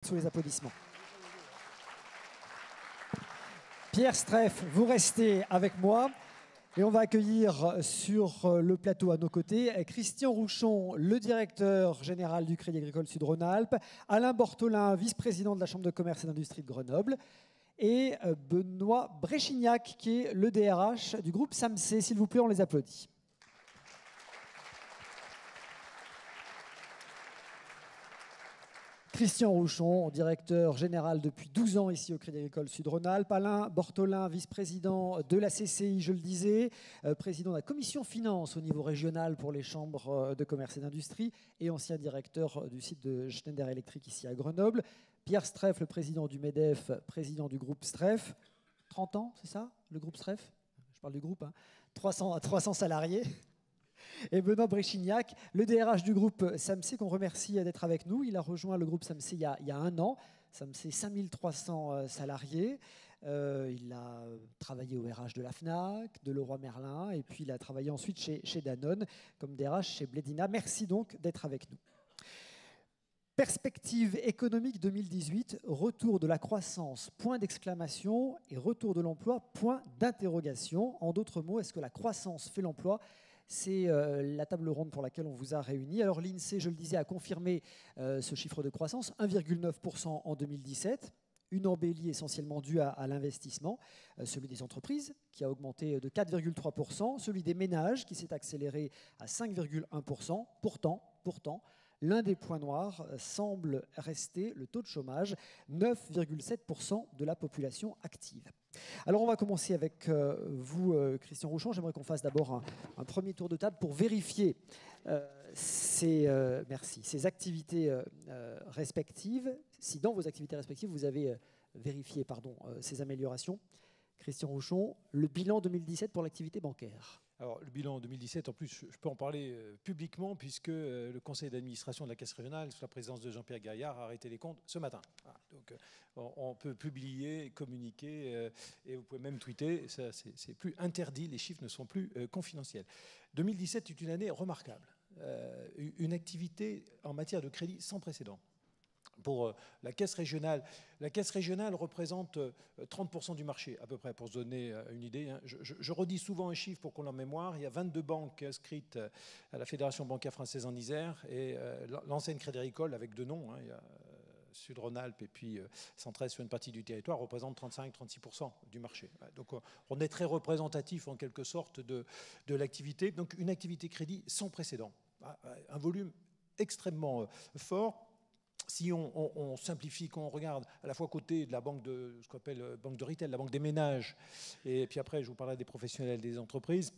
Sous les applaudissements. Pierre Streff, vous restez avec moi et on va accueillir sur le plateau à nos côtés Christian Rouchon, le directeur général du Crédit Agricole Sud-Rhône-Alpes, Alain Bortolin, vice-président de la Chambre de commerce et d'industrie de Grenoble, et Benoît Bréchignac, qui est le DRH du groupe SAMC. S'il vous plaît, on les applaudit. Christian Rouchon, directeur général depuis 12 ans ici au Crédit Agricole Sud-Rhône-Alpes. Alain Bortolin, vice-président de la CCI, je le disais, président de la commission finance au niveau régional pour les chambres de commerce et d'industrie et ancien directeur du site de Schneider Electric ici à Grenoble. Pierre Streff, le président du MEDEF, président du groupe Streff. 30 ans, c'est ça, le groupe Streff? Je parle du groupe, hein. 300 salariés. Et Benoît Bréchignac, le DRH du groupe SAMC, qu'on remercie d'être avec nous. Il a rejoint le groupe SAMC il y a un an. SAMC, 5300 salariés. Il a travaillé au RH de la FNAC, de Leroy Merlin, et puis il a travaillé ensuite chez Danone, comme DRH chez Blédina. Merci donc d'être avec nous. Perspective économique 2018, retour de la croissance, point d'exclamation, et retour de l'emploi, point d'interrogation. En d'autres mots, est-ce que la croissance fait l'emploi ? C'est la table ronde pour laquelle on vous a réunis. Alors l'INSEE, je le disais, a confirmé ce chiffre de croissance, 1,9% en 2017, une embellie essentiellement due à l'investissement, celui des entreprises qui a augmenté de 4,3%, celui des ménages qui s'est accéléré à 5,1%. Pourtant, l'un des points noirs semble rester le taux de chômage, 9,7% de la population active. Alors on va commencer avec vous, Christian Rouchon. J'aimerais qu'on fasse d'abord un premier tour de table pour vérifier ces activités respectives. Si dans vos activités respectives, vous avez vérifié ces améliorations. Christian Rouchon, le bilan 2017 pour l'activité bancaire. Alors, le bilan 2017, en plus, je peux en parler publiquement puisque le conseil d'administration de la Caisse régionale, sous la présidence de Jean-Pierre Gaillard, a arrêté les comptes ce matin. Voilà. Donc, on peut publier, communiquer et vous pouvez même tweeter. Ça, c'est plus interdit, les chiffres ne sont plus confidentiels. 2017 est une année remarquable. Une activité en matière de crédit sans précédent. Pour la Caisse régionale représente 30% du marché, à peu près, pour se donner une idée. Je redis souvent un chiffre pour qu'on l'ait en mémoire. Il y a 22 banques inscrites à la Fédération bancaire française en Isère et l'enseigne Crédit Agricole, avec deux noms, il y a Sud-Rhône-Alpes et puis Centraise sur une partie du territoire, représente 35-36% du marché. Donc on est très représentatif en quelque sorte de l'activité. Donc une activité crédit sans précédent. Un volume extrêmement fort. Si on simplifie, qu'on regarde à la fois côté de la banque de ce qu'on appelle banque de retail, la banque des ménages, et puis après je vous parlerai des professionnels des entreprises,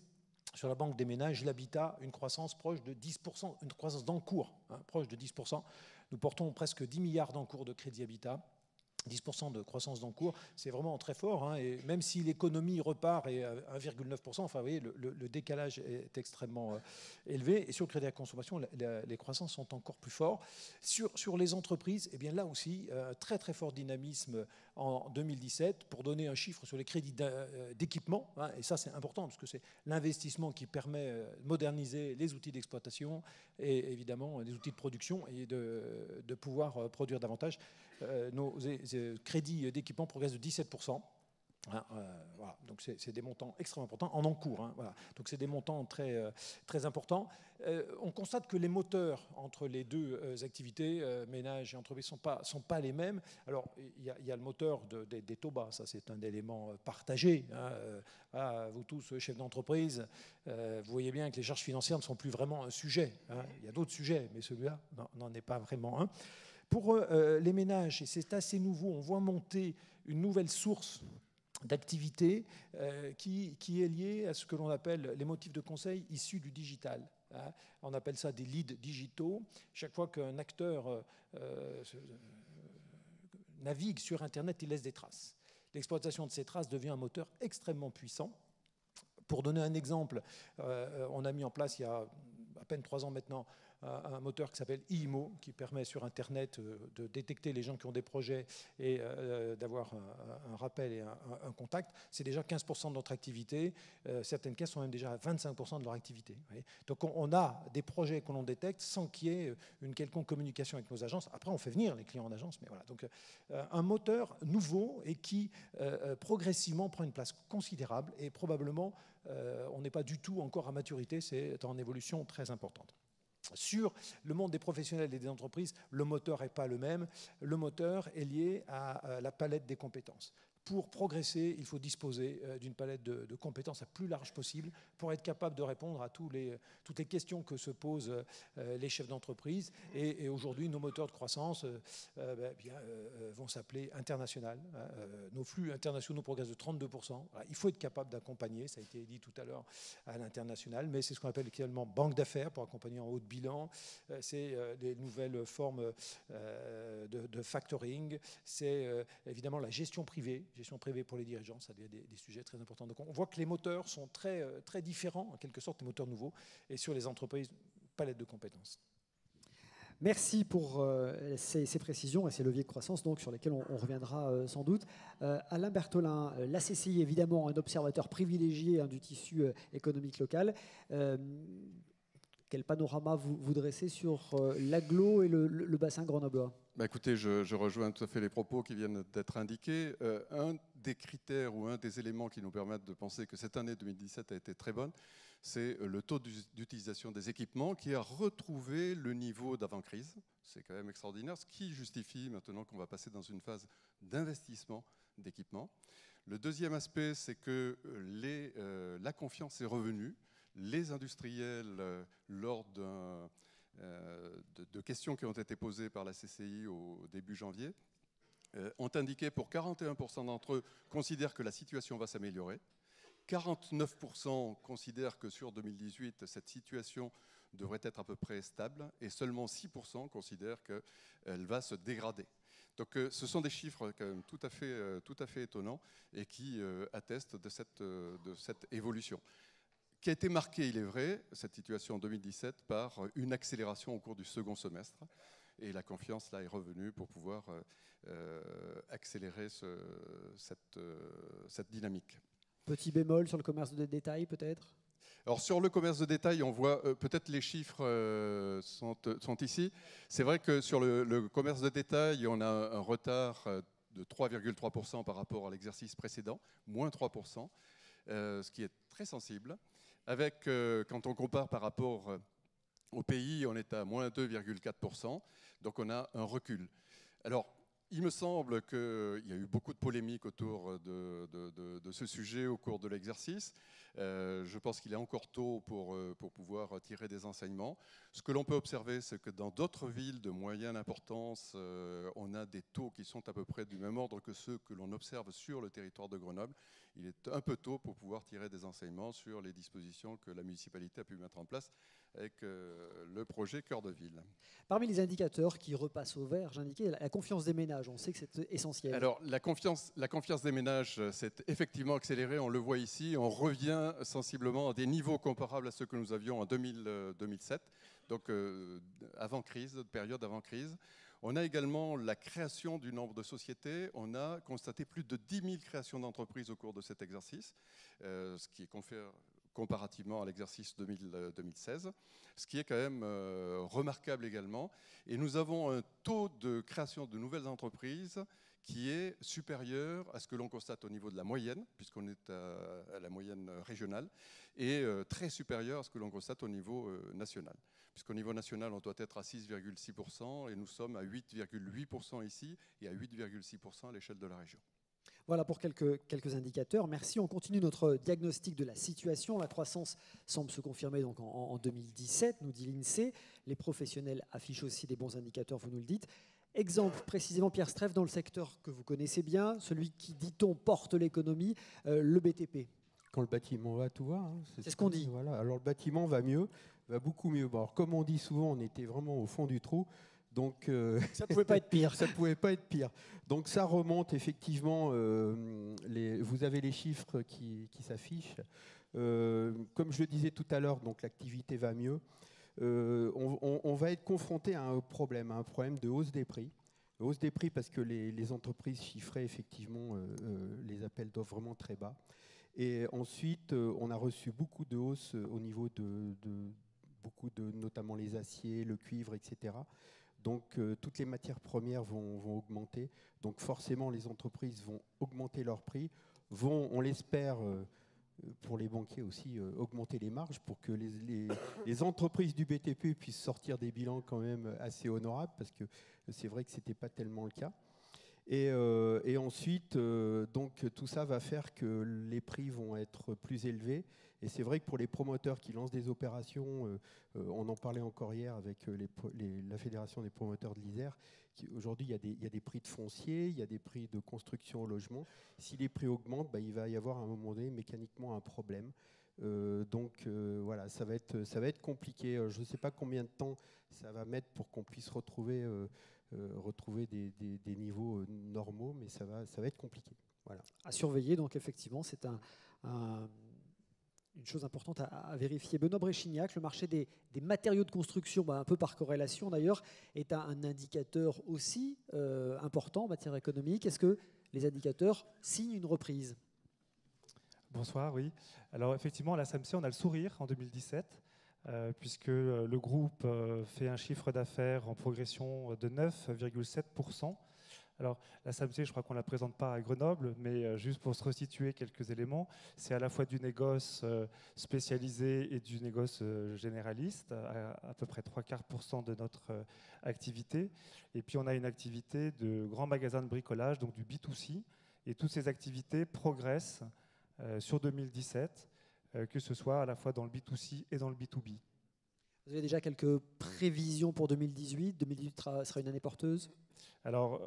sur la banque des ménages, l'habitat, une croissance proche de 10%, une croissance d'encours, proche de 10%. Nous portons presque 10 milliards d'encours de crédit habitat. 10% de croissance d'encours, c'est vraiment très fort. Et même si l'économie repart et 1,9%, enfin, vous voyez, le décalage est extrêmement élevé. Et sur le crédit à la consommation, les croissances sont encore plus fortes. Sur les entreprises, eh bien là aussi, très très fort dynamisme en 2017. Pour donner un chiffre sur les crédits d'équipement, et ça c'est important parce que c'est l'investissement qui permet de moderniser les outils d'exploitation et évidemment les outils de production et de pouvoir produire davantage. Nos crédits d'équipement progressent de 17%. Voilà. Donc c'est des montants extrêmement importants en encours. Voilà. Donc c'est des montants très, très importants. On constate que les moteurs entre les deux activités, ménage et entreprise, sont pas les mêmes. Alors il y a le moteur des taux bas, ça c'est un élément partagé. Voilà, vous tous, chefs d'entreprise, vous voyez bien que les charges financières ne sont plus vraiment un sujet. Il y a d'autres sujets, mais celui-là n'en est pas vraiment un. Pour les ménages, et c'est assez nouveau, on voit monter une nouvelle source d'activité qui est liée à ce que l'on appelle les motifs de conseil issus du digital. On appelle ça des leads digitaux. Chaque fois qu'un acteur navigue sur Internet, il laisse des traces. L'exploitation de ces traces devient un moteur extrêmement puissant. Pour donner un exemple, on a mis en place il y a à peine 3 ans maintenant un moteur qui s'appelle IMO, qui permet sur Internet de détecter les gens qui ont des projets et d'avoir un rappel et un contact. C'est déjà 15% de notre activité. Certaines caisses sont même déjà à 25% de leur activité. Donc on a des projets que l'on détecte sans qu'il y ait une quelconque communication avec nos agences. Après, on fait venir les clients en agence, mais voilà. Donc un moteur nouveau et qui progressivement prend une place considérable et probablement on n'est pas du tout encore à maturité, c'est en évolution très importante. Sur le monde des professionnels et des entreprises, le moteur n'est pas le même. Le moteur est lié à la palette des compétences. Pour progresser, il faut disposer d'une palette de compétences la plus large possible pour être capable de répondre à toutes les questions que se posent les chefs d'entreprise. Et aujourd'hui, nos moteurs de croissance vont s'appeler international. Nos flux internationaux progressent de 32%. Voilà, il faut être capable d'accompagner, ça a été dit tout à l'heure, à l'international, mais c'est ce qu'on appelle également banque d'affaires pour accompagner en haut de bilan. C'est des nouvelles formes de factoring. C'est évidemment la gestion privée pour les dirigeants, ça devient des sujets très importants. Donc on voit que les moteurs sont très, très différents, en quelque sorte, les moteurs nouveaux, et sur les entreprises, palette de compétences. Merci pour ces précisions et ces leviers de croissance donc, sur lesquels on reviendra sans doute. Alain Bertholin, la CCI, évidemment, un observateur privilégié du tissu économique local. Quel panorama vous dressez sur l'agglo et le bassin grenoblois ? Écoutez, je rejoins tout à fait les propos qui viennent d'être indiqués. Un des critères ou un des éléments qui nous permettent de penser que cette année 2017 a été très bonne, c'est le taux d'utilisation des équipements qui a retrouvé le niveau d'avant-crise. C'est quand même extraordinaire, ce qui justifie maintenant qu'on va passer dans une phase d'investissement d'équipements. Le deuxième aspect, c'est que la confiance est revenue. Les industriels, lors de questions qui ont été posées par la CCI au début janvier, ont indiqué pour 41% d'entre eux considèrent que la situation va s'améliorer. 49% considèrent que sur 2018, cette situation devrait être à peu près stable et seulement 6% considèrent qu'elle va se dégrader. Donc ce sont des chiffres quand même tout à fait étonnants et qui attestent de cette évolution, qui a été marquée, il est vrai, cette situation en 2017, par une accélération au cours du second semestre. Et la confiance, là, est revenue pour pouvoir accélérer cette dynamique. Petit bémol sur le commerce de détail, peut-être ? Alors, sur le commerce de détail, on voit peut-être les chiffres sont ici. C'est vrai que sur le commerce de détail, on a un retard de 3,3% par rapport à l'exercice précédent, moins 3%, ce qui est très sensible. Avec, quand on compare par rapport au pays, on est à moins 2,4%, donc on a un recul. Alors, il me semble qu'il y a eu beaucoup de polémiques autour de ce sujet au cours de l'exercice. Je pense qu'il est encore tôt pour pouvoir tirer des enseignements. Ce que l'on peut observer, c'est que dans d'autres villes de moyenne importance, on a des taux qui sont à peu près du même ordre que ceux que l'on observe sur le territoire de Grenoble. Il est un peu tôt pour pouvoir tirer des enseignements sur les dispositions que la municipalité a pu mettre en place avec le projet Cœur de Ville. Parmi les indicateurs qui repassent au vert, j'indiquais la confiance des ménages. On sait que c'est essentiel. Alors, la confiance des ménages s'est effectivement accélérée. On le voit ici. On revient sensiblement à des niveaux comparables à ceux que nous avions en 2007, donc avant-crise, période avant-crise. On a également la création du nombre de sociétés. On a constaté plus de 10 000 créations d'entreprises au cours de cet exercice, ce qui confère comparativement à l'exercice 2016, ce qui est quand même remarquable également. Et nous avons un taux de création de nouvelles entreprises qui est supérieur à ce que l'on constate au niveau de la moyenne, puisqu'on est à la moyenne régionale, et très supérieur à ce que l'on constate au niveau national. Puisqu'au niveau national, on doit être à 6,6%, et nous sommes à 8,8% ici, et à 8,6% à l'échelle de la région. Voilà pour quelques indicateurs. Merci. On continue notre diagnostic de la situation. La croissance semble se confirmer donc en 2017, nous dit l'INSEE. Les professionnels affichent aussi des bons indicateurs, vous nous le dites. Exemple précisément, Pierre Streff, dans le secteur que vous connaissez bien, celui qui, dit-on, porte l'économie, le BTP. Quand le bâtiment va, tout va. Hein. C'est ce qu'on dit. Voilà. Alors le bâtiment va mieux, va beaucoup mieux. Bon, alors, comme on dit souvent, on était vraiment au fond du trou. Donc, ça ne pouvait pas être pire. Ça ne pouvait pas être pire. Donc ça remonte effectivement, vous avez les chiffres qui s'affichent. Comme je le disais tout à l'heure, donc l'activité va mieux. on va être confronté à un problème de hausse des prix. Hausse des prix parce que les entreprises chiffraient effectivement les appels d'offres vraiment très bas. Et ensuite, on a reçu beaucoup de hausses au niveau notamment les aciers, le cuivre, etc. Donc, toutes les matières premières vont augmenter. Donc, forcément, les entreprises vont augmenter leurs prix, vont, on l'espère, pour les banquiers aussi, augmenter les marges pour que les entreprises du BTP puissent sortir des bilans quand même assez honorables, parce que c'est vrai que ce n'était pas tellement le cas. Et ensuite, donc, tout ça va faire que les prix vont être plus élevés. Et c'est vrai que pour les promoteurs qui lancent des opérations, on en parlait encore hier avec la Fédération des promoteurs de l'Isère, aujourd'hui il y a des prix de foncier, il y a des prix de construction au logement. Si les prix augmentent, il va y avoir à un moment donné mécaniquement un problème. Donc voilà, ça va être compliqué. Je ne sais pas combien de temps ça va mettre pour qu'on puisse retrouver des niveaux normaux, mais ça va être compliqué. Voilà. À surveiller, donc effectivement, c'est une chose importante à vérifier. Benoît Bréchignac, le marché des matériaux de construction, un peu par corrélation d'ailleurs, est un indicateur aussi important en matière économique. Est-ce que les indicateurs signent une reprise? Bonsoir, oui. Alors effectivement, à la SAMC, on a le sourire en 2017, puisque le groupe fait un chiffre d'affaires en progression de 9,7%. Alors, la SAMC, je crois qu'on ne la présente pas à Grenoble, mais juste pour se resituer quelques éléments, c'est à la fois du négoce spécialisé et du négoce généraliste, à peu près 3/4% de notre activité. Et puis, on a une activité de grands magasins de bricolage, donc du B2C, et toutes ces activités progressent sur 2017, que ce soit à la fois dans le B2C et dans le B2B. Vous avez déjà quelques prévisions pour 2018 ? 2018 sera une année porteuse ? Alors,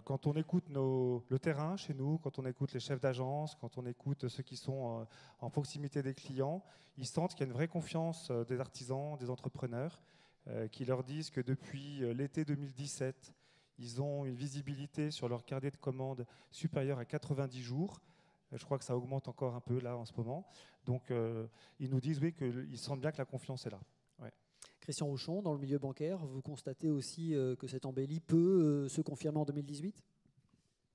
quand on écoute le terrain chez nous, quand on écoute les chefs d'agence, quand on écoute ceux qui sont en proximité des clients, ils sentent qu'il y a une vraie confiance des artisans, des entrepreneurs, qui leur disent que depuis l'été 2017, ils ont une visibilité sur leur carnet de commandes supérieure à 90 jours. Je crois que ça augmente encore un peu là en ce moment. Donc, ils nous disent oui, qu'ils sentent bien que la confiance est là. Ouais. Christian Rochon, dans le milieu bancaire, vous constatez aussi que cette embellie peut se confirmer en 2018 ?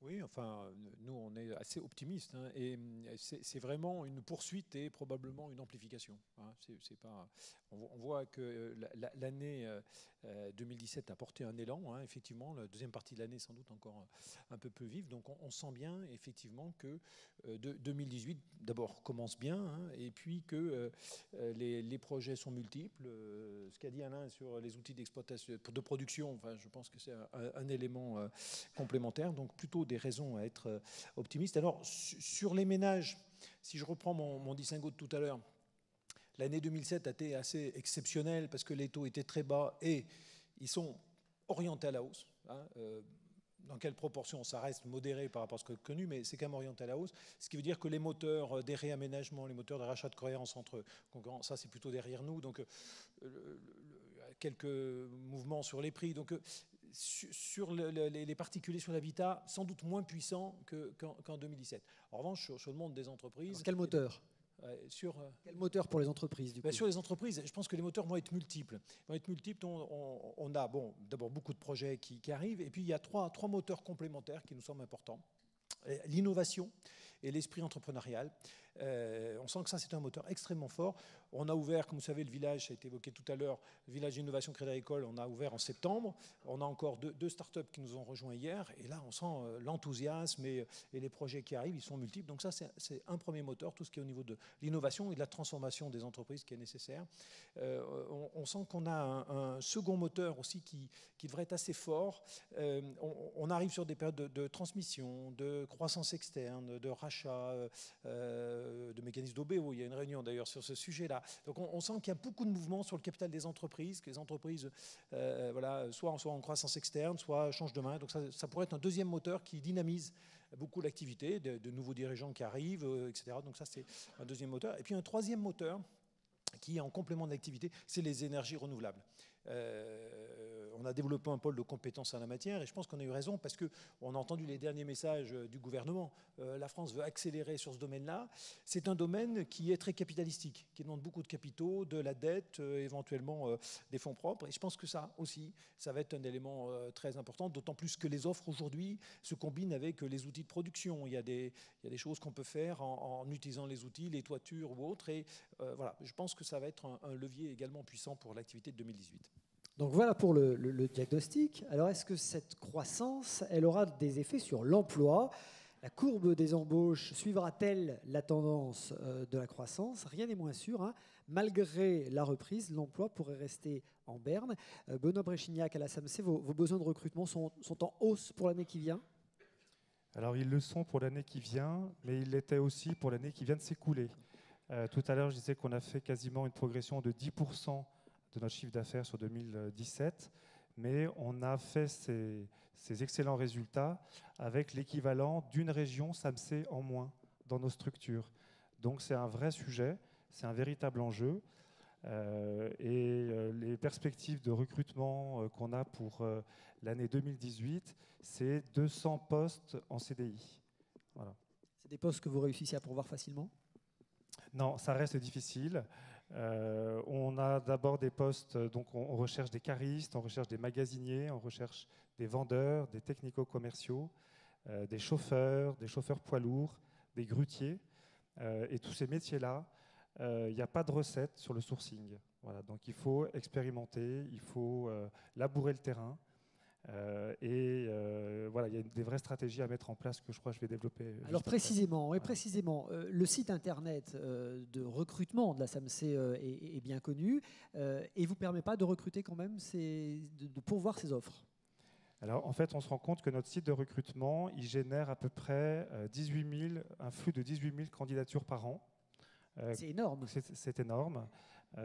Oui, enfin, nous, on est assez optimistes, hein, et c'est vraiment une poursuite et probablement une amplification. Hein, c'est pas, on voit que l'année 2017 a porté un élan, hein, effectivement. La deuxième partie de l'année, sans doute encore un peu plus vive. Donc, on sent bien, effectivement, que 2018, d'abord, commence bien, hein, et puis que les projets sont multiples. Ce qu'a dit Alain sur les outils d'exploitation, de production, enfin, je pense que c'est un élément complémentaire. Donc, plutôt des raisons à être optimiste. Alors, sur les ménages, si je reprends mon distinguo de tout à l'heure, l'année 2007 a été assez exceptionnelle parce que les taux étaient très bas et ils sont orientés à la hausse. Hein, dans quelle proportion ça reste modéré par rapport à ce que j'ai connu, mais c'est quand même orienté à la hausse. Ce qui veut dire que les moteurs des réaménagements, les moteurs de rachat de cohérence entre concurrents, ça c'est plutôt derrière nous. Donc, quelques mouvements sur les prix. Donc, sur les particuliers, sur l'habitat, sans doute moins puissants qu'en 2017. En revanche, sur le monde des entreprises... Alors, quel moteur quel moteur pour les entreprises du coup? Sur les entreprises, je pense que les moteurs vont être multiples. On a d'abord beaucoup de projets qui arrivent, et puis il y a trois moteurs complémentaires qui nous semblent importants. L'innovation et l'esprit entrepreneurial. On sent que ça, c'est un moteur extrêmement fort. On a ouvert, comme vous savez, le village, ça a été évoqué tout à l'heure, le village d'innovation Crédit Agricole, on a ouvert en septembre. On a encore deux startups qui nous ont rejoints hier. Et là, on sent l'enthousiasme et les projets qui arrivent, ils sont multiples. Donc ça, c'est un premier moteur, tout ce qui est au niveau de l'innovation et de la transformation des entreprises qui est nécessaire. On sent qu'on a un second moteur aussi qui devrait être assez fort. On arrive sur des périodes de transmission, de croissance externe, de rachat, de mécanismes d'OBO. Il y a une réunion d'ailleurs sur ce sujet-là. Donc on sent qu'il y a beaucoup de mouvements sur le capital des entreprises, que les entreprises soit en croissance externe, soit changent de main. Donc ça pourrait être un deuxième moteur qui dynamise beaucoup l'activité, de nouveaux dirigeants qui arrivent, etc. Donc ça, c'est un deuxième moteur. Et puis un troisième moteur qui est en complément de l'activité, c'est les énergies renouvelables. on a développé un pôle de compétences en la matière et je pense qu'on a eu raison parce qu'on a entendu les derniers messages du gouvernement. La France veut accélérer sur ce domaine-là. C'est un domaine qui est très capitalistique, qui demande beaucoup de capitaux, de la dette, éventuellement des fonds propres. Et je pense que ça aussi, ça va être un élément très important, d'autant plus que les offres aujourd'hui se combinent avec les outils de production. Il y a des choses qu'on peut faire en utilisant les outils, les toitures ou autres. Et voilà, je pense que ça va être un levier également puissant pour l'activité de 2018. Donc voilà pour le diagnostic. Alors est-ce que cette croissance, elle aura des effets sur l'emploi ? La courbe des embauches suivra-t-elle la tendance de la croissance ? Rien n'est moins sûr, hein. Malgré la reprise, l'emploi pourrait rester en berne. Benoît Bréchignac, à la SAMC, vos besoins de recrutement sont en hausse pour l'année qui vient ? Alors ils le sont pour l'année qui vient, mais ils l'étaient aussi pour l'année qui vient de s'écouler. Tout à l'heure, je disais qu'on a fait quasiment une progression de 10% de notre chiffre d'affaires sur 2017, mais on a fait ces excellents résultats avec l'équivalent d'une région SAMC en moins dans nos structures. Donc c'est un vrai sujet, c'est un véritable enjeu. Les perspectives de recrutement qu'on a pour l'année 2018, c'est 200 postes en CDI. Voilà. C'est des postes que vous réussissez à pourvoir facilement ? Non, ça reste difficile. On a d'abord des postes, donc on recherche des caristes, on recherche des magasiniers, on recherche des vendeurs, des technico-commerciaux, des chauffeurs poids lourds, des grutiers. Et tous ces métiers-là, il n'y a pas de recette sur le sourcing. Voilà, donc il faut expérimenter, il faut labourer le terrain. Voilà, il y a des vraies stratégies à mettre en place que je crois que je vais développer. Alors précisément, le site internet de recrutement de la SAMC est bien connu et vous permet pas de recruter quand même, de pourvoir ces offres. Alors en fait, on se rend compte que notre site de recrutement, il génère à peu près un flux de 18 000 candidatures par an. C'est énorme. C'est énorme.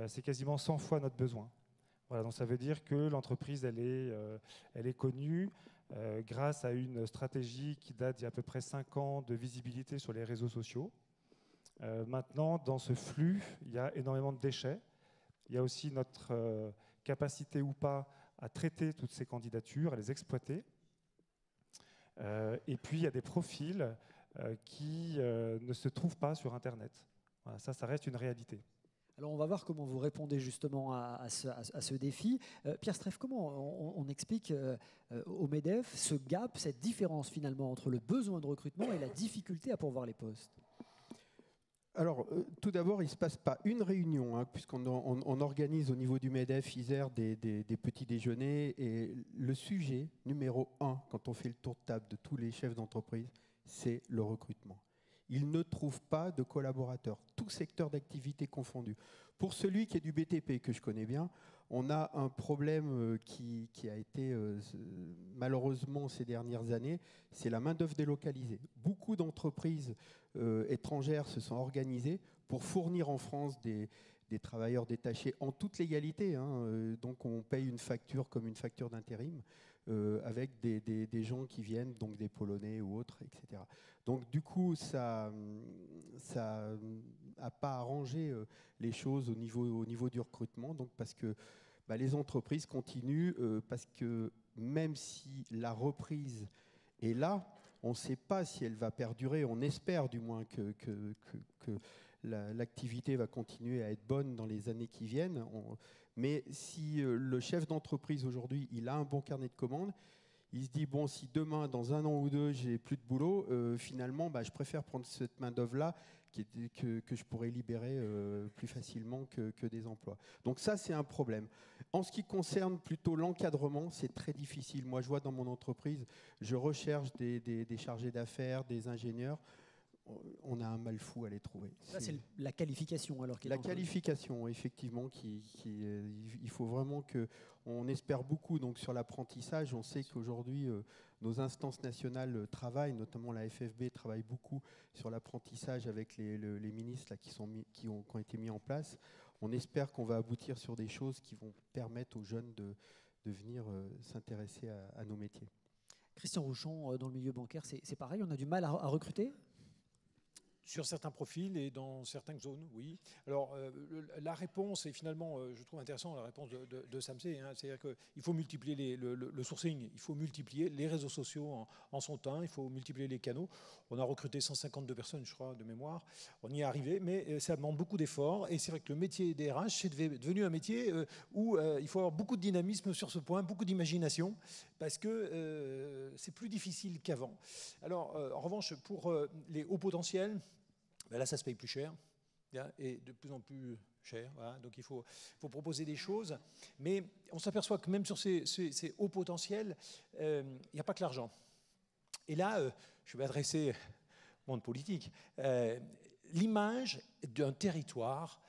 C'est quasiment 100 fois notre besoin. Voilà, donc ça veut dire que l'entreprise, elle est connue grâce à une stratégie qui date d'il y a à peu près 5 ans de visibilité sur les réseaux sociaux. Maintenant, dans ce flux, il y a énormément de déchets. Il y a aussi notre capacité ou pas à traiter toutes ces candidatures, à les exploiter. Et puis, il y a des profils qui ne se trouvent pas sur Internet. Voilà, ça reste une réalité. Alors on va voir comment vous répondez justement à ce défi. Pierre Streff, comment on explique au MEDEF ce gap, cette différence finalement entre le besoin de recrutement et la difficulté à pourvoir les postes ? Alors, tout d'abord, il ne se passe pas une réunion, hein, puisqu'on on organise au niveau du MEDEF, ISER, des petits déjeuners. Et le sujet numéro 1, quand on fait le tour de table de tous les chefs d'entreprise, c'est le recrutement. Ils ne trouvent pas de collaborateurs, tout secteur d'activité confondu. Pour celui qui est du BTP, que je connais bien, on a un problème qui a été malheureusement ces dernières années, c'est la main-d'œuvre délocalisée. Beaucoup d'entreprises étrangères se sont organisées pour fournir en France des travailleurs détachés en toute légalité. Hein, donc on paye une facture comme une facture d'intérim avec des gens qui viennent, donc des Polonais ou autres, etc. Donc du coup, ça n'a pas arrangé les choses au niveau du recrutement, donc parce que les entreprises continuent, parce que même si la reprise est là, on ne sait pas si elle va perdurer, on espère du moins que l'activité va continuer à être bonne dans les années qui viennent. Mais si le chef d'entreprise aujourd'hui, il a un bon carnet de commandes, il se dit, bon, si demain, dans 1 an ou 2, j'ai plus de boulot, finalement, je préfère prendre cette main-d'œuvre-là que je pourrais libérer plus facilement que des emplois. Donc ça, c'est un problème. En ce qui concerne plutôt l'encadrement, c'est très difficile. Moi, je vois dans mon entreprise, je recherche des chargés d'affaires, des ingénieurs. On a un mal fou à les trouver. Ça, c'est la qualification alors. La qualification, effectivement, il faut vraiment qu'on espère beaucoup donc, sur l'apprentissage. On sait qu'aujourd'hui, nos instances nationales travaillent, notamment la FFB travaille beaucoup sur l'apprentissage avec les ministres là, qui ont été mis en place. On espère qu'on va aboutir sur des choses qui vont permettre aux jeunes de venir s'intéresser à nos métiers. Christian Rouchon, dans le milieu bancaire, c'est pareil, on a du mal à recruter ? Sur certains profils et dans certaines zones, oui. Alors, la réponse est finalement, je trouve intéressant, la réponse de SAMC, hein, c'est-à-dire qu'il faut multiplier le sourcing, il faut multiplier les réseaux sociaux en son temps, il faut multiplier les canaux. On a recruté 152 personnes, je crois, de mémoire. On y est arrivé, mais ça demande beaucoup d'efforts. Et c'est vrai que le métier des RH, c'est devenu un métier où il faut avoir beaucoup de dynamisme sur ce point, beaucoup d'imagination, parce que c'est plus difficile qu'avant. Alors, en revanche, pour les hauts potentiels, ben là, ça se paye plus cher, et de plus en plus cher. Voilà. Donc, il faut proposer des choses. Mais on s'aperçoit que même sur ces hauts potentiels, il n'y a pas que l'argent. Et là, je vais adresser au monde politique. L'image d'un territoire,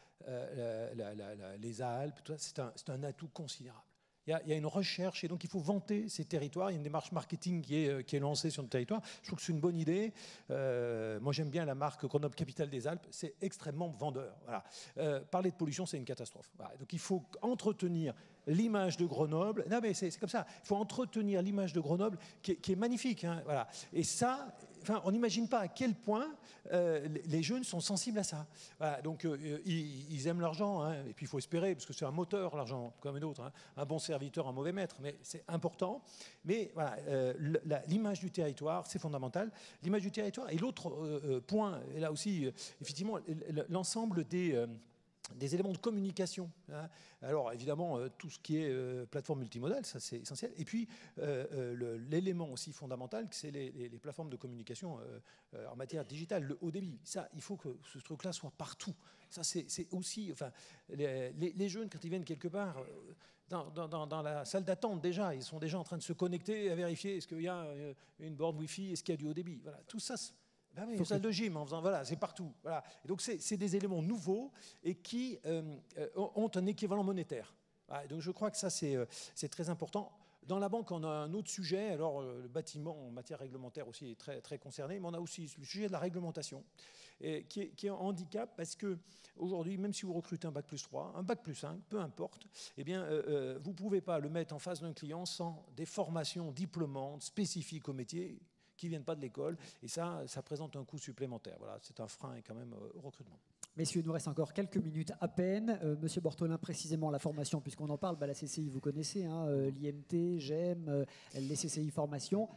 les Alpes, c'est un atout considérable. Il y a une recherche et donc il faut vanter ces territoires. Il y a une démarche marketing qui est lancée sur le territoire. Je trouve que c'est une bonne idée. Moi, j'aime bien la marque Grenoble Capitale des Alpes. C'est extrêmement vendeur. Voilà. Parler de pollution, c'est une catastrophe. Voilà. Donc il faut entretenir l'image de Grenoble. Non, mais c'est comme ça. Il faut entretenir l'image de Grenoble qui est magnifique. Hein. Voilà. Et ça, on n'imagine pas à quel point les jeunes sont sensibles à ça. Voilà. Donc ils aiment l'argent. Hein. Et puis il faut espérer, parce que c'est un moteur, l'argent, comme un autre. Hein. Un bon serviteur, un mauvais maître. Mais c'est important. Mais voilà, l'image du territoire, c'est fondamental. L'image du territoire. Et l'autre point, et là aussi, effectivement, l'ensemble des éléments de communication. Hein. Alors évidemment, tout ce qui est plateforme multimodale, ça c'est essentiel. Et puis l'élément aussi fondamental, c'est les plateformes de communication en matière digitale, le haut débit. Ça, il faut que ce truc-là soit partout. Ça c'est aussi, enfin, les jeunes quand ils viennent quelque part. Dans la salle d'attente, déjà, ils sont déjà en train de se connecter, à vérifier est-ce qu'il y a une borne Wi-Fi, est-ce qu'il y a du haut débit. Voilà, tout ça. Ben oui, une salle de gym, en faisant, voilà, c'est partout. Voilà. Et donc, c'est des éléments nouveaux et qui ont un équivalent monétaire. Voilà. Donc, je crois que ça, c'est très important. Dans la banque, on a un autre sujet. Alors, le bâtiment, en matière réglementaire aussi, est très, très concerné. Mais on a aussi le sujet de la réglementation, qui est un handicap parce qu'aujourd'hui, même si vous recrutez un Bac+3, un Bac+5, peu importe, eh bien, vous ne pouvez pas le mettre en face d'un client sans des formations diplômantes spécifiques au métier qui ne viennent pas de l'école, et ça présente un coût supplémentaire. Voilà, c'est un frein quand même au recrutement. Messieurs, il nous reste encore quelques minutes à peine. Monsieur Bortolin, précisément la formation, puisqu'on en parle, la CCI, vous connaissez, hein, l'IMT, GEM, les CCI formations.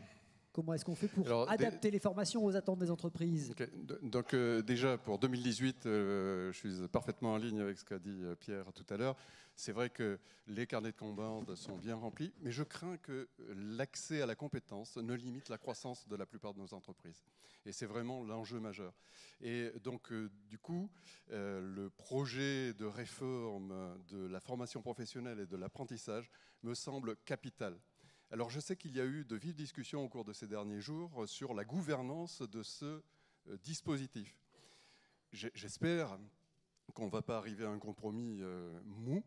Comment est-ce qu'on fait pour adapter les formations aux attentes des entreprises? Okay. Donc déjà, pour 2018, je suis parfaitement en ligne avec ce qu'a dit Pierre tout à l'heure. C'est vrai que les carnets de commandes sont bien remplis, mais je crains que l'accès à la compétence ne limite la croissance de la plupart de nos entreprises. Et c'est vraiment l'enjeu majeur. Et donc, du coup, le projet de réforme de la formation professionnelle et de l'apprentissage me semble capital. Alors, je sais qu'il y a eu de vives discussions au cours de ces derniers jours sur la gouvernance de ce dispositif. J'espère qu'on ne va pas arriver à un compromis mou.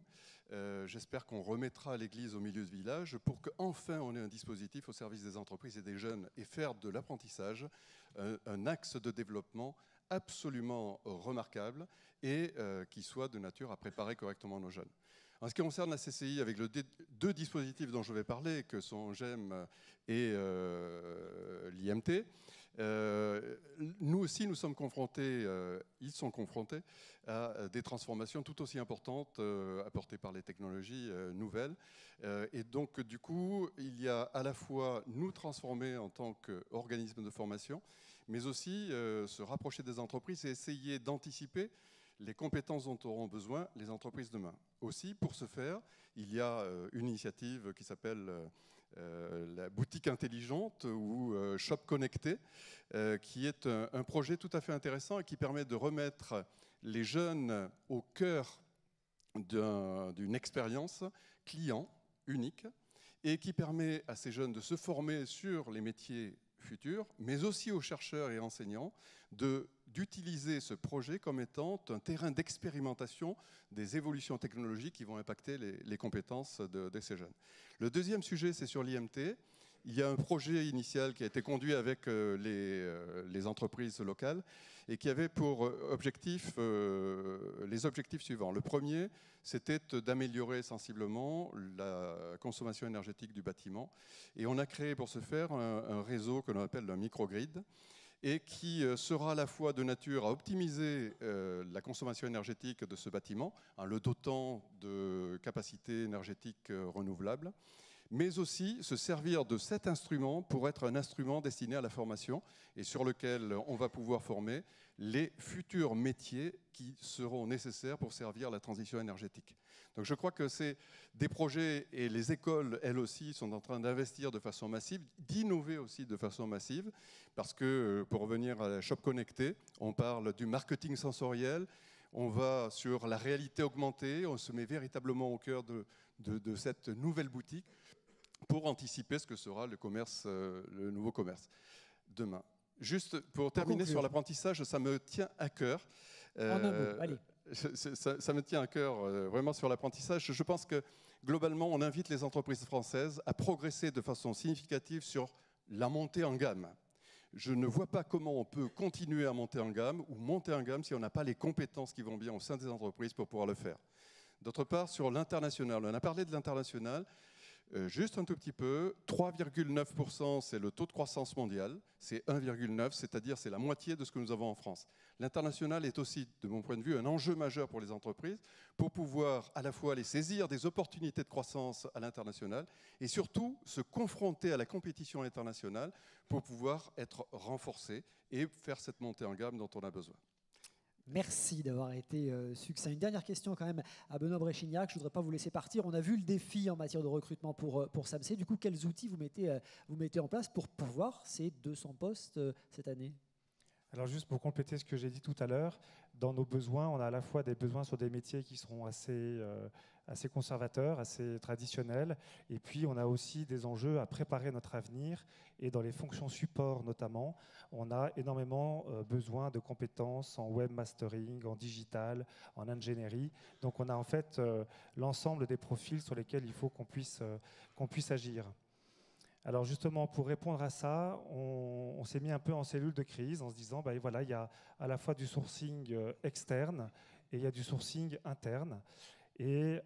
J'espère qu'on remettra l'église au milieu du village pour qu'enfin on ait un dispositif au service des entreprises et des jeunes et faire de l'apprentissage un axe de développement absolument remarquable et qui soit de nature à préparer correctement nos jeunes. En ce qui concerne la CCI, avec les deux dispositifs dont je vais parler, que sont GEM et l'IMT, nous aussi, nous sommes confrontés, ils sont confrontés à des transformations tout aussi importantes apportées par les technologies nouvelles. Et donc, du coup, il y a à la fois nous transformer en tant qu'organisme de formation, mais aussi se rapprocher des entreprises et essayer d'anticiper les compétences dont auront besoin les entreprises demain. Aussi, pour ce faire, il y a une initiative qui s'appelle la boutique intelligente ou Shop Connecté, qui est un projet tout à fait intéressant et qui permet de remettre les jeunes au cœur d'une expérience client unique et qui permet à ces jeunes de se former sur les métiers futurs, mais aussi aux chercheurs et enseignants d'utiliser ce projet comme étant un terrain d'expérimentation des évolutions technologiques qui vont impacter les compétences de ces jeunes. Le deuxième sujet, c'est sur l'IMT. Il y a un projet initial qui a été conduit avec les entreprises locales et qui avait pour objectif les objectifs suivants. Le premier, c'était d'améliorer sensiblement la consommation énergétique du bâtiment. Et on a créé pour ce faire un réseau que l'on appelle un microgrid. et qui sera à la fois de nature à optimiser la consommation énergétique de ce bâtiment, en le dotant de capacités énergétiques renouvelables, mais aussi se servir de cet instrument pour être un instrument destiné à la formation et sur lequel on va pouvoir former les futurs métiers qui seront nécessaires pour servir la transition énergétique. Donc je crois que c'est des projets, et les écoles, elles aussi, sont en train d'investir de façon massive, d'innover aussi de façon massive, parce que, pour revenir à la Shop Connectée, on parle du marketing sensoriel, on va sur la réalité augmentée, on se met véritablement au cœur de cette nouvelle boutique pour anticiper ce que sera le commerce, le nouveau commerce demain. Juste pour terminer sur l'apprentissage, ça me tient à cœur. En un mot, allez. Ça me tient à cœur vraiment sur l'apprentissage. Je pense que globalement, on invite les entreprises françaises à progresser de façon significative sur la montée en gamme. Je ne vois pas comment on peut continuer à monter en gamme ou monter en gamme si on n'a pas les compétences qui vont bien au sein des entreprises pour pouvoir le faire. D'autre part, sur l'international, on a parlé de l'international. Juste un tout petit peu, 3,9%, c'est le taux de croissance mondial, c'est 1,9%, c'est-à-dire c'est la moitié de ce que nous avons en France. L'international est aussi, de mon point de vue, un enjeu majeur pour les entreprises pour pouvoir à la fois les saisir des opportunités de croissance à l'international et surtout se confronter à la compétition internationale pour pouvoir être renforcés et faire cette montée en gamme dont on a besoin. Merci d'avoir été succinct. Une dernière question quand même à Benoît Bréchignac. Je ne voudrais pas vous laisser partir. On a vu le défi en matière de recrutement pour SAMSE. Du coup, quels outils vous mettez en place pour pouvoir ces 200 postes cette année ? Alors juste pour compléter ce que j'ai dit tout à l'heure, dans nos besoins, on a à la fois des besoins sur des métiers qui seront assez conservateurs, assez traditionnels, et puis on a aussi des enjeux à préparer notre avenir, et dans les fonctions support notamment, on a énormément besoin de compétences en webmastering, en digital, en ingénierie. Donc on a en fait l'ensemble des profils sur lesquels il faut qu'on puisse agir. Alors justement, pour répondre à ça, on s'est mis un peu en cellule de crise en se disant, voilà, il y a à la fois du sourcing externe et il y a du sourcing interne. Et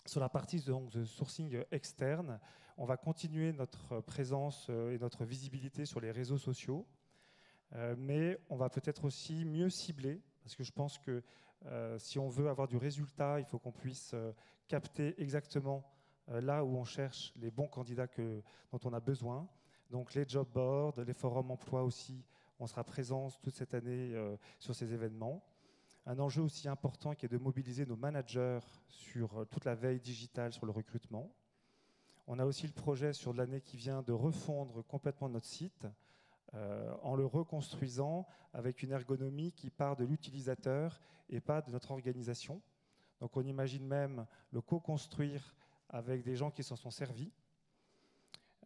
sur la partie donc, de sourcing externe, on va continuer notre présence et notre visibilité sur les réseaux sociaux, mais on va peut-être aussi mieux cibler, parce que je pense que si on veut avoir du résultat, il faut qu'on puisse capter exactement là où on cherche les bons candidats dont on a besoin. Donc les job boards, les forums emploi aussi, on sera présent toute cette année sur ces événements. Un enjeu aussi important qui est de mobiliser nos managers sur toute la veille digitale sur le recrutement. On a aussi le projet sur l'année qui vient de refondre complètement notre site en le reconstruisant avec une ergonomie qui part de l'utilisateur et pas de notre organisation. Donc on imagine même le co-construire avec des gens qui s'en sont servis.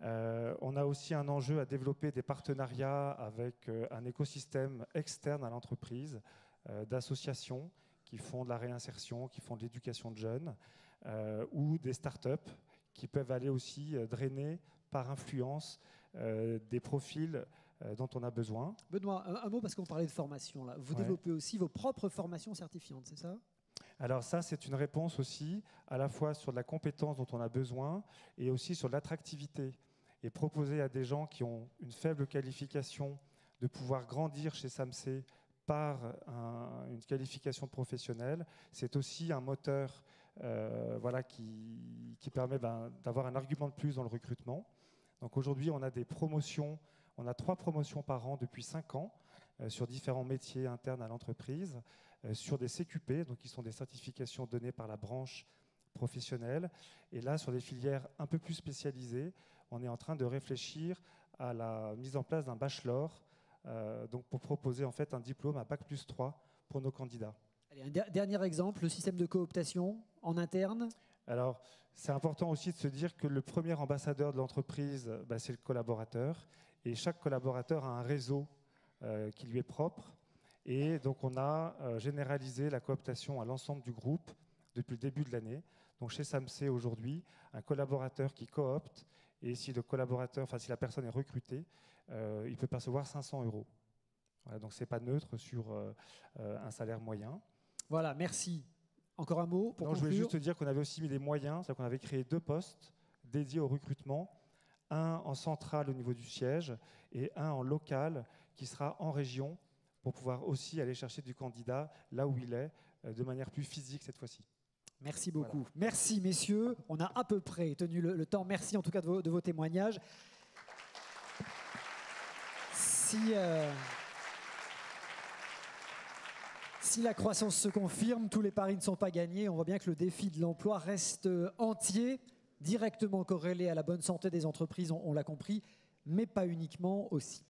On a aussi un enjeu à développer des partenariats avec un écosystème externe à l'entreprise, d'associations qui font de la réinsertion, qui font de l'éducation de jeunes, ou des startups qui peuvent aller aussi drainer par influence des profils dont on a besoin. Benoît, un mot parce qu'on parlait de formation. Là. Vous développez aussi vos propres formations certifiantes, c'est ça ? Alors ça, c'est une réponse aussi à la fois sur la compétence dont on a besoin et aussi sur l'attractivité. Et proposer à des gens qui ont une faible qualification de pouvoir grandir chez SAMSE par une qualification professionnelle, c'est aussi un moteur qui permet d'avoir un argument de plus dans le recrutement. Donc aujourd'hui, on a des promotions, on a 3 promotions par an depuis 5 ans sur différents métiers internes à l'entreprise, sur des CQP, donc qui sont des certifications données par la branche professionnelle. Et là, sur des filières un peu plus spécialisées, on est en train de réfléchir à la mise en place d'un bachelor, donc pour proposer en fait un diplôme à Bac+3 pour nos candidats. Allez, un dernier exemple, le système de cooptation en interne. Alors, c'est important aussi de se dire que le premier ambassadeur de l'entreprise, c'est le collaborateur. Et chaque collaborateur a un réseau qui lui est propre. Et donc, on a généralisé la cooptation à l'ensemble du groupe depuis le début de l'année. Donc, chez SAMSE, aujourd'hui, un collaborateur qui coopte, et si la personne est recrutée, il peut percevoir 500 €. Voilà, donc, ce n'est pas neutre sur un salaire moyen. Voilà, merci. Encore un mot pour conclure. Je voulais juste te dire qu'on avait aussi mis des moyens, c'est-à-dire qu'on avait créé 2 postes dédiés au recrutement, un en centrale au niveau du siège et un en local qui sera en région pour pouvoir aussi aller chercher du candidat là où il est, de manière plus physique cette fois-ci. Merci beaucoup. Voilà. Merci, messieurs. On a à peu près tenu le temps. Merci en tout cas de vos témoignages. Si la croissance se confirme, tous les paris ne sont pas gagnés. On voit bien que le défi de l'emploi reste entier, directement corrélé à la bonne santé des entreprises, on l'a compris, mais pas uniquement aussi.